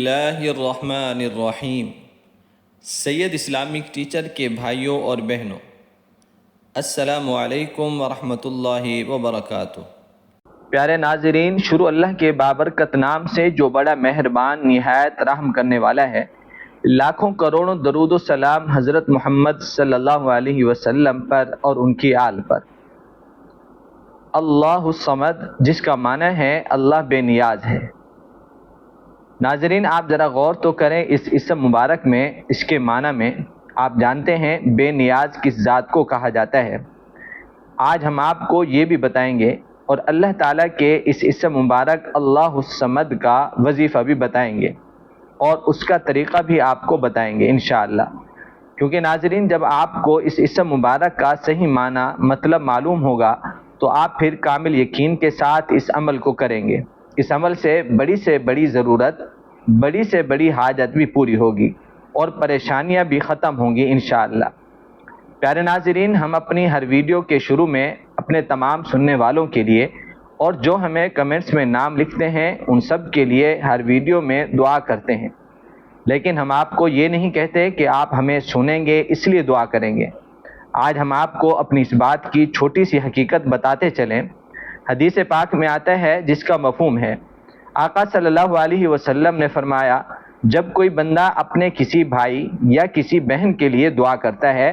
اللہ الرحمن الرحیم۔ سید Islamic teacher کے بھائیوں اور بہنوں، السلام علیکم ورحمۃ اللہ وبرکاتہ۔ پیارے ناظرین، شروع اللہ کے بابرکت نام سے جو بڑا مہربان نہایت رحم کرنے والا ہے۔ لاکھوں کروڑوں درود و سلام حضرت محمد صلی اللہ علیہ وسلم پر اور ان کی آل پر۔ اللہ الصمد، جس کا معنی ہے اللہ بے نیاز ہے۔ ناظرین، آپ ذرا غور تو کریں اس اسم مبارک میں، اس کے معنی میں۔ آپ جانتے ہیں بے نیاز کس ذات کو کہا جاتا ہے۔ آج ہم آپ کو یہ بھی بتائیں گے اور اللہ تعالیٰ کے اس اسم مبارک اللہ الصمد کا وظیفہ بھی بتائیں گے اور اس کا طریقہ بھی آپ کو بتائیں گے انشاءاللہ۔ کیونکہ ناظرین، جب آپ کو اس اسم مبارک کا صحیح معنی مطلب معلوم ہوگا تو آپ پھر کامل یقین کے ساتھ اس عمل کو کریں گے۔ اس عمل سے بڑی ضرورت، بڑی سے بڑی حاجت بھی پوری ہوگی اور پریشانیاں بھی ختم ہوں گی انشاءاللہ۔ پیارے ناظرین، ہم اپنی ہر ویڈیو کے شروع میں اپنے تمام سننے والوں کے لیے اور جو ہمیں کمنٹس میں نام لکھتے ہیں ان سب کے لیے ہر ویڈیو میں دعا کرتے ہیں، لیکن ہم آپ کو یہ نہیں کہتے کہ آپ ہمیں سنیں گے اس لیے دعا کریں گے۔ آج ہم آپ کو اپنی اس بات کی چھوٹی سی حقیقت بتاتے چلیں۔ حدیث پاک میں آتا ہے جس کا مفہوم ہے، آقا صلی اللہ علیہ وسلم نے فرمایا، جب کوئی بندہ اپنے کسی بھائی یا کسی بہن کے لیے دعا کرتا ہے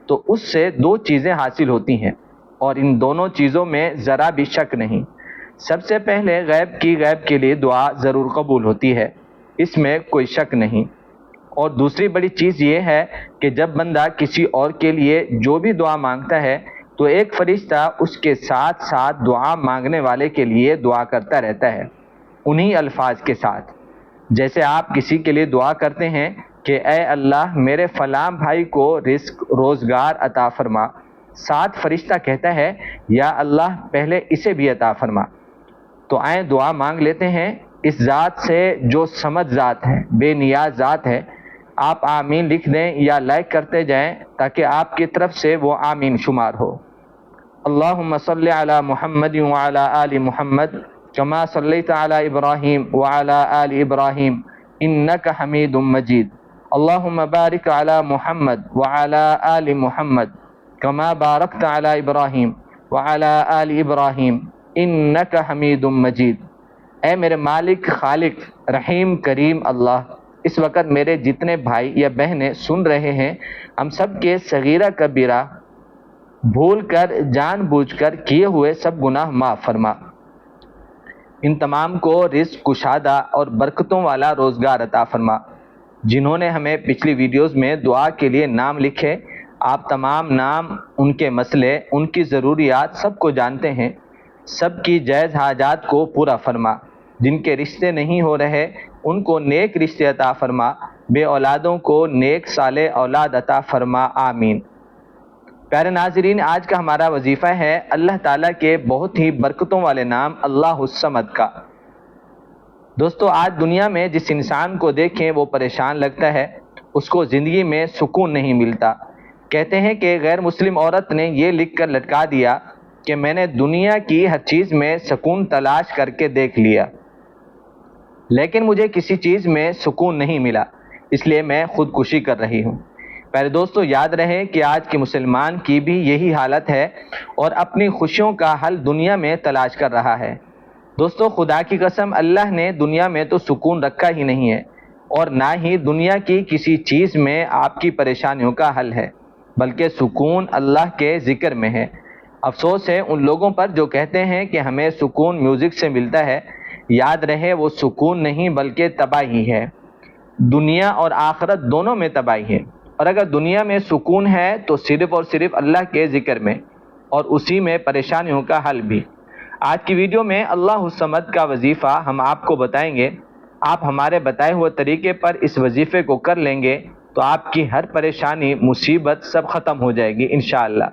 تو اس سے دو چیزیں حاصل ہوتی ہیں اور ان دونوں چیزوں میں ذرا بھی شک نہیں۔ سب سے پہلے غیب کے لیے دعا ضرور قبول ہوتی ہے، اس میں کوئی شک نہیں۔ اور دوسری بڑی چیز یہ ہے کہ جب بندہ کسی اور کے لیے جو بھی دعا مانگتا ہے تو ایک فرشتہ اس کے ساتھ ساتھ دعا مانگنے والے کے لیے دعا کرتا رہتا ہے، انہی الفاظ کے ساتھ۔ جیسے آپ کسی کے لیے دعا کرتے ہیں کہ اے اللہ میرے فلاں بھائی کو رزق روزگار عطا فرما، ساتھ فرشتہ کہتا ہے یا اللہ پہلے اسے بھی عطا فرما۔ تو آئیں دعا مانگ لیتے ہیں اس ذات سے جو صمد ذات ہے، بے نیاز ذات ہے۔ آپ آمین لکھ دیں یا لائک کرتے جائیں تاکہ آپ کی طرف سے وہ آمین شمار ہو۔ اللہم صلی علی محمد وعلی آل محمد کما صلیت علی ابراہیم وعلی آل ابراہیم انک حمید مجید۔ اللہم بارک علی محمد وعلی آل محمد کما بارکت علی ابراہیم وعلی آل ابراہیم انک حمید مجید۔ اے میرے مالک، خالق، رحیم، کریم اللہ، اس وقت میرے جتنے بھائی یا بہنیں سن رہے ہیں، ہم سب کے صغیرہ کبیرہ بھول کر جان بوجھ کر کیے ہوئے سب گناہ معاف فرما۔ ان تمام کو رزق کشادہ اور برکتوں والا روزگار عطا فرما۔ جنہوں نے ہمیں پچھلی ویڈیوز میں دعا کے لیے نام لکھے، آپ تمام نام، ان کے مسئلے، ان کی ضروریات سب کو جانتے ہیں۔ سب کی جائز حاجات کو پورا فرما۔ جن کے رشتے نہیں ہو رہے ان کو نیک رشتے عطا فرما، بے اولادوں کو نیک صالح اولاد عطا فرما، آمین۔ پیارے ناظرین، آج کا ہمارا وظیفہ ہے اللہ تعالیٰ کے بہت ہی برکتوں والے نام اللہ الصمد کا۔ دوستو، آج دنیا میں جس انسان کو دیکھیں وہ پریشان لگتا ہے، اس کو زندگی میں سکون نہیں ملتا۔ کہتے ہیں کہ غیر مسلم عورت نے یہ لکھ کر لٹکا دیا کہ میں نے دنیا کی ہر چیز میں سکون تلاش کر کے دیکھ لیا، لیکن مجھے کسی چیز میں سکون نہیں ملا، اس لیے میں خودکشی کر رہی ہوں۔ پیارے دوستو، یاد رہے کہ آج کے مسلمان کی بھی یہی حالت ہے اور اپنی خوشیوں کا حل دنیا میں تلاش کر رہا ہے۔ دوستو، خدا کی قسم، اللہ نے دنیا میں تو سکون رکھا ہی نہیں ہے اور نہ ہی دنیا کی کسی چیز میں آپ کی پریشانیوں کا حل ہے، بلکہ سکون اللہ کے ذکر میں ہے۔ افسوس ہے ان لوگوں پر جو کہتے ہیں کہ ہمیں سکون میوزک سے ملتا ہے۔ یاد رہے وہ سکون نہیں بلکہ تباہی ہے۔ دنیا اور آخرت دونوں میں تباہی ہے، اور اگر دنیا میں سکون ہے تو صرف اور صرف اللہ کے ذکر میں اور اسی میں پریشانیوں کا حل بھی۔ آج کی ویڈیو میں اللہ الصمد کا وظیفہ ہم آپ کو بتائیں گے۔ آپ ہمارے بتائے ہوئے طریقے پر اس وظیفے کو کر لیں گے تو آپ کی ہر پریشانی، مصیبت سب ختم ہو جائے گی انشاءاللہ۔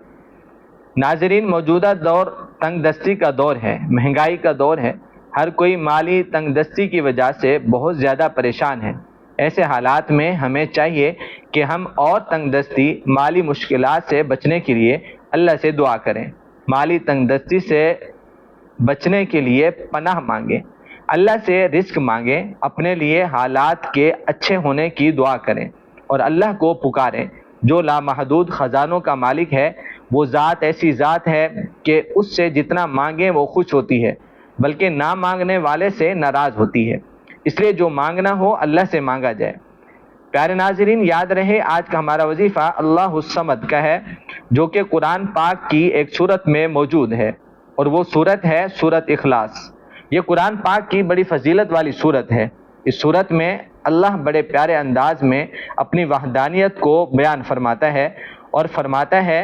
ناظرین، موجودہ دور تنگ دستی کا دور ہے، مہنگائی کا دور ہے۔ ہر کوئی مالی تنگ دستی کی وجہ سے بہت زیادہ پریشان ہے۔ ایسے حالات میں ہمیں چاہیے کہ ہم اور تنگ دستی، مالی مشکلات سے بچنے کے لیے اللہ سے دعا کریں، مالی تنگ دستی سے بچنے کے لیے پناہ مانگیں۔ اللہ سے رزق مانگیں، اپنے لیے حالات کے اچھے ہونے کی دعا کریں اور اللہ کو پکاریں جو لامحدود خزانوں کا مالک ہے۔ وہ ذات ایسی ذات ہے کہ اس سے جتنا مانگیں وہ خوش ہوتی ہے، بلکہ نہ مانگنے والے سے ناراض ہوتی ہے۔ اس لیے جو مانگنا ہو اللہ سے مانگا جائے۔ پیارے ناظرین، یاد رہے آج کا ہمارا وظیفہ اللہ الصمد کا ہے، جو کہ قرآن پاک کی ایک سورت میں موجود ہے، اور وہ سورت ہے سورت اخلاص۔ یہ قرآن پاک کی بڑی فضیلت والی سورت ہے۔ اس سورت میں اللہ بڑے پیارے انداز میں اپنی وحدانیت کو بیان فرماتا ہے اور فرماتا ہے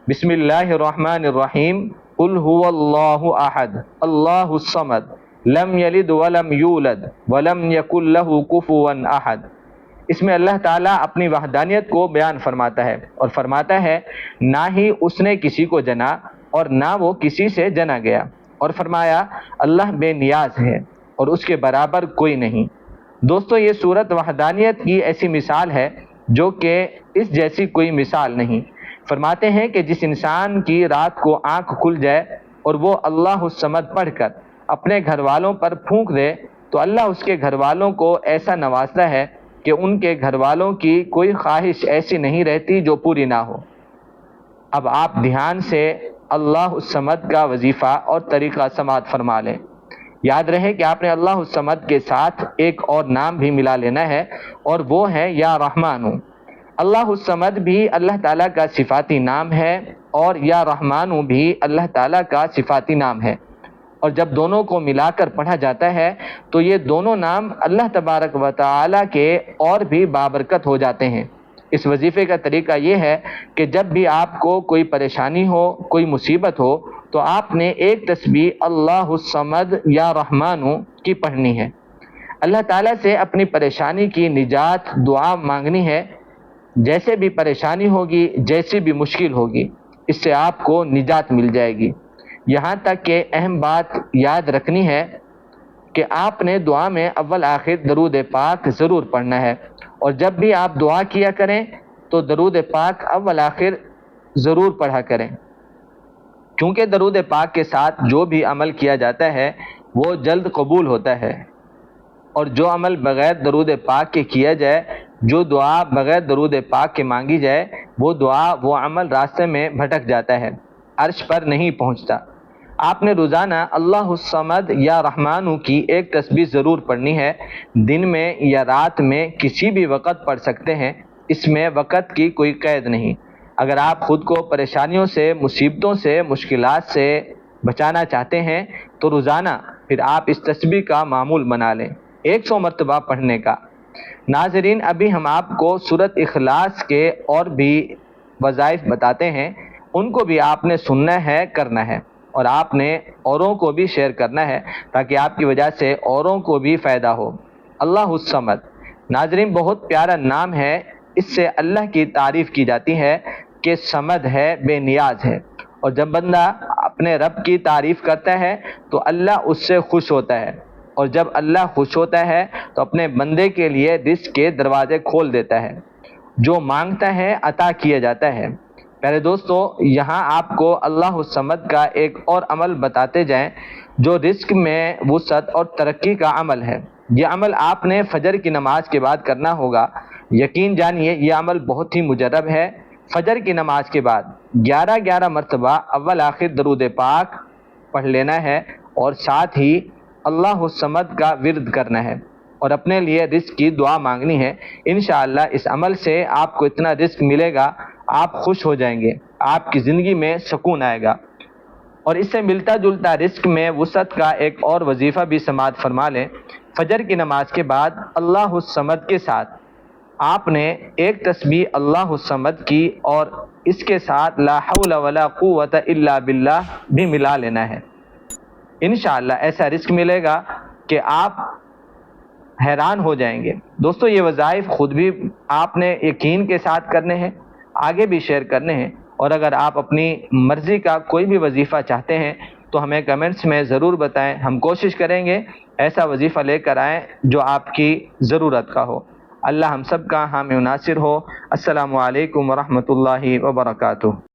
بسم اللہ الرحمن الرحیم قل هو اللہ احد اللہ الصمد لم یلد ولم یولد ولم یکن له کفوا احد۔ اس میں اللہ تعالیٰ اپنی وحدانیت کو بیان فرماتا ہے اور فرماتا ہے نہ ہی اس نے کسی کو جنا اور نہ وہ کسی سے جنا گیا، اور فرمایا اللہ بے نیاز ہے اور اس کے برابر کوئی نہیں۔ دوستو، یہ سورت وحدانیت کی ایسی مثال ہے جو کہ اس جیسی کوئی مثال نہیں۔ فرماتے ہیں کہ جس انسان کی رات کو آنکھ کھل جائے اور وہ اللہ الصمد پڑھ کر اپنے گھر والوں پر پھونک دے تو اللہ اس کے گھر والوں کو ایسا نوازتا ہے کہ ان کے گھر والوں کی کوئی خواہش ایسی نہیں رہتی جو پوری نہ ہو۔ اب آپ دھیان سے اللہ الصمد کا وظیفہ اور طریقہ سماعت فرما لیں۔ یاد رہے کہ آپ نے اللہ الصمد کے ساتھ ایک اور نام بھی ملا لینا ہے، اور وہ ہے یا رحمان۔ اللہ الصمد بھی اللہ تعالیٰ کا صفاتی نام ہے اور یا رحمان بھی اللہ تعالیٰ کا صفاتی نام ہے، اور جب دونوں کو ملا کر پڑھا جاتا ہے تو یہ دونوں نام اللہ تبارک و تعالیٰ کے اور بھی بابرکت ہو جاتے ہیں۔ اس وظیفے کا طریقہ یہ ہے کہ جب بھی آپ کو کوئی پریشانی ہو، کوئی مصیبت ہو، تو آپ نے ایک تسبیح اللہ الصمد یا رحمان کی پڑھنی ہے۔ اللہ تعالیٰ سے اپنی پریشانی کی نجات دعا مانگنی ہے۔ جیسے بھی پریشانی ہوگی، جیسی بھی مشکل ہوگی، اس سے آپ کو نجات مل جائے گی۔ یہاں تک کہ اہم بات یاد رکھنی ہے کہ آپ نے دعا میں اول آخر درود پاک ضرور پڑھنا ہے، اور جب بھی آپ دعا کیا کریں تو درود پاک اول آخر ضرور پڑھا کریں، کیونکہ درود پاک کے ساتھ جو بھی عمل کیا جاتا ہے وہ جلد قبول ہوتا ہے، اور جو عمل بغیر درود پاک کے کیا جائے، جو دعا بغیر درود پاک کے مانگی جائے، وہ دعا وہ عمل راستے میں بھٹک جاتا ہے، عرش پر نہیں پہنچتا۔ آپ نے روزانہ اللہ الصمد یا رحمان کی ایک تسبیح ضرور پڑھنی ہے۔ دن میں یا رات میں کسی بھی وقت پڑھ سکتے ہیں، اس میں وقت کی کوئی قید نہیں۔ اگر آپ خود کو پریشانیوں سے، مصیبتوں سے، مشکلات سے بچانا چاہتے ہیں تو روزانہ پھر آپ اس تسبیح کا معمول بنا لیں، 100 مرتبہ پڑھنے کا۔ ناظرین، ابھی ہم آپ کو سورت اخلاص کے اور بھی وظائف بتاتے ہیں، ان کو بھی آپ نے سننا ہے، کرنا ہے، اور آپ نے اوروں کو بھی شیئر کرنا ہے تاکہ آپ کی وجہ سے اوروں کو بھی فائدہ ہو۔ اللہ الصمد، ناظرین، بہت پیارا نام ہے۔ اس سے اللہ کی تعریف کی جاتی ہے کہ صمد ہے، بے نیاز ہے، اور جب بندہ اپنے رب کی تعریف کرتا ہے تو اللہ اس سے خوش ہوتا ہے، اور جب اللہ خوش ہوتا ہے تو اپنے بندے کے لیے رزق کے دروازے کھول دیتا ہے، جو مانگتا ہے عطا کیا جاتا ہے۔ پیارے دوستو، یہاں آپ کو اللہ الصمد کا ایک اور عمل بتاتے جائیں جو رزق میں وسعت اور ترقی کا عمل ہے۔ یہ عمل آپ نے فجر کی نماز کے بعد کرنا ہوگا۔ یقین جانیے یہ عمل بہت ہی مجرب ہے۔ فجر کی نماز کے بعد 11 مرتبہ اول آخر درود پاک پڑھ لینا ہے، اور ساتھ ہی اللہ الصمد کا ورد کرنا ہے اور اپنے لیے رزق کی دعا مانگنی ہے۔ انشاءاللہ اس عمل سے آپ کو اتنا رزق ملے گا، آپ خوش ہو جائیں گے، آپ کی زندگی میں سکون آئے گا۔ اور اس سے ملتا جلتا رزق میں وسعت کا ایک اور وظیفہ بھی سماعت فرما لیں۔ فجر کی نماز کے بعد اللہ الصمد کے ساتھ آپ نے ایک تسبیح اللہ الصمد کی اور اس کے ساتھ لا حول ولا قوت الا باللہ بھی ملا لینا ہے۔ انشاءاللہ ایسا رزق ملے گا کہ آپ حیران ہو جائیں گے۔ دوستو، یہ وظائف خود بھی آپ نے یقین کے ساتھ کرنے ہیں، آگے بھی شیئر کرنے ہیں، اور اگر آپ اپنی مرضی کا کوئی بھی وظیفہ چاہتے ہیں تو ہمیں کمنٹس میں ضرور بتائیں۔ ہم کوشش کریں گے ایسا وظیفہ لے کر آئیں جو آپ کی ضرورت کا ہو۔ اللہ ہم سب کا حامی و ناصر ہو۔ السلام علیکم ورحمۃ اللہ وبرکاتہ۔